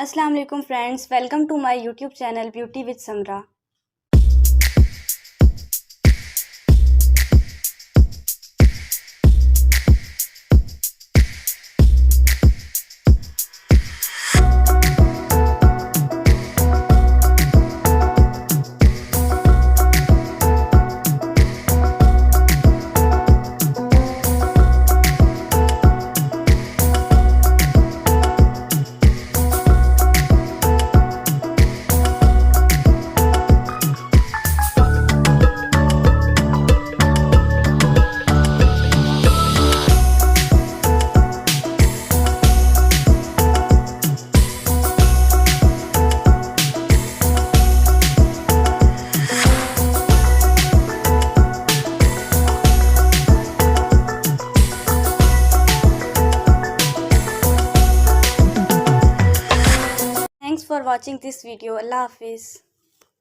Assalamu alaikum friends, welcome to my YouTube channel Beauty with Samra. Thanks for watching this video. Allah Hafiz.